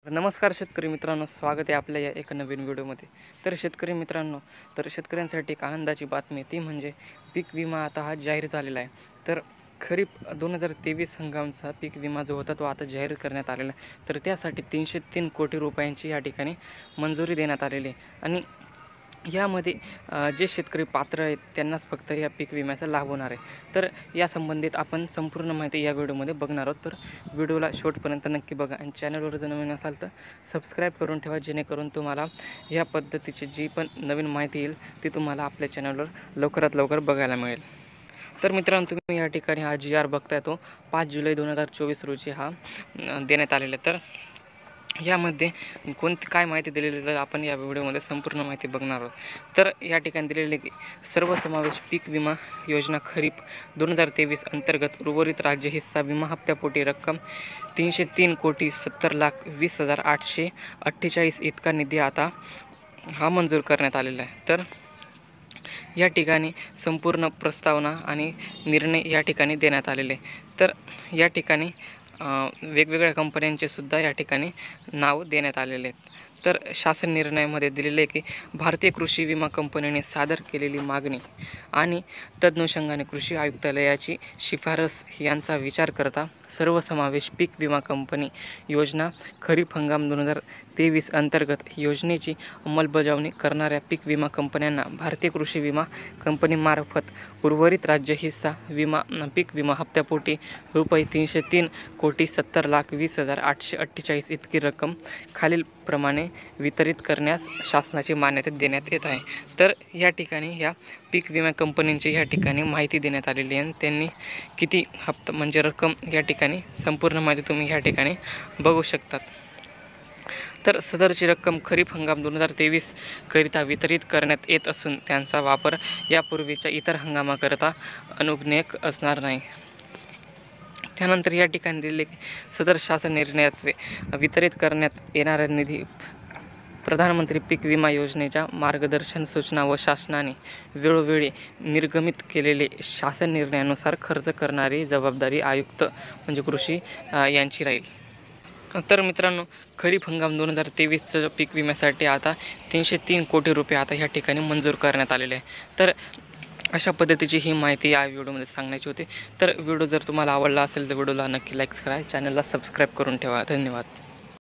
नमस्कार शेतकरी मित्रांनो, स्वागत आहे आपल्या या एका नवीन व्हिडिओमध्ये. तर शेतकरी मित्रांनो, शेतकऱ्यांसाठी एक आनंदाची बातमी ती म्हणजे पीक विमा आता हा जाहीर झालेला आहे. तर खरीप 2023 हंगामचा पीक विमा जो होता तो आता जाहीर करण्यात आलेला आहे. तर त्यासाठी 303 कोटी रुपयांची या ठिकाणी मंजुरी देण्यात आलेली आहे. आणि यामध्ये जे शेतकरी पात्र आहेत त्यांनाच फक्त या पीक विम्याचा लाभ होणार आहे. तर या संबंधित आपण संपूर्ण माहिती या व्हिडिओमध्ये बघणार आहोत. तर व्हिडिओला शेवटपर्यंत नक्की बघा आणि चॅनलवर जर नवीन असाल तर सबस्क्राईब करून ठेवा, जेणेकरून तुम्हाला या पद्धतीची जी पण नवीन माहिती येईल ती तुम्हाला आपल्या चॅनलवर लवकरात लवकर बघायला मिळेल. तर मित्रांनो, तुम्ही या ठिकाणी हा GR बघताय तो 5 जुलै 2024 रोजी हा देण्यात आलेला आहे. तर यामध्ये कोणती काय माहिती दिलेली तर आपण या व्हिडिओमध्ये संपूर्ण माहिती बघणार आहोत. तर या ठिकाणी दिलेले की सर्वसमावेश पीक विमा योजना खरीप 2023 अंतर्गत उर्वरित राज्य हिस्सा विमा हप्त्यापोटी रक्कम 303,70,20,848 इतका निधी आता हा मंजूर करण्यात आलेला आहे. तर या ठिकाणी संपूर्ण प्रस्तावना आणि निर्णय या ठिकाणी देण्यात आलेले. तर या ठिकाणी वेगवेगळ्या कंपन्यांचे सुद्धा या ठिकाणी नाव देण्यात आलेले आहेत. तर शासन निर्णयामध्ये दिलेले की भारतीय कृषी विमा कंपनीने सादर केलेली मागणी आणि तदनुषंगाने कृषी आयुक्तालयाची शिफारस यांचा विचार करता सर्वसमावेश पीक विमा कंपनी योजना खरीप हंगाम 2023 अंतर्गत योजनेची अंमलबजावणी करणाऱ्या पीक विमा कंपन्यांना भारतीय कृषी विमा कंपनीमार्फत उर्वरित राज्य हिस्सा पीक विमा हप्त्यापोटी रुपये 303,70,20,848 इतकी रक्कम खालीलप्रमाणे वितरित करण्यास शासनाची मान्यता देण्यात येत आहे. तर या ठिकाणी या पीक विमा कंपनींची या ठिकाणी माहिती देण्यात आलेली आहे. त्यांनी किती हप्ता म्हणजे रक्कम या ठिकाणी संपूर्ण माहिती तुम्ही या ठिकाणी बघू शकतात. तर सदरची रक्कम खरीप हंगाम 2023 करिता वितरित करण्यात येत असून त्यांचा वापर यापूर्वीच्या इतर हंगामाकरिता अनुज्ञेय असणार नाही. त्यानंतर या ठिकाणी दिले की सदर शासन निर्णयात वितरित करण्यात येणारा निधी प्रधानमंत्री पीक विमा योजनेच्या मार्गदर्शन सूचना व शासनाने वेळोवेळी निर्गमित केलेले शासन निर्णयानुसार खर्च करणारी जबाबदारी आयुक्त म्हणजे कृषी यांची राहील. तर मित्रांनो, खरीप हंगाम 2023चं पीक विम्यासाठी आता 303 कोटी रुपये आता ह्या ठिकाणी मंजूर करण्यात आलेले आहे. तर अशा पद्धतीची ही माहिती या व्हिडिओमध्ये सांगण्याची होती. तर व्हिडिओ जर तुम्हाला आवडला असेल तर व्हिडिओला नक्की लाईक करा, चॅनलला सबस्क्राईब करून ठेवा. धन्यवाद.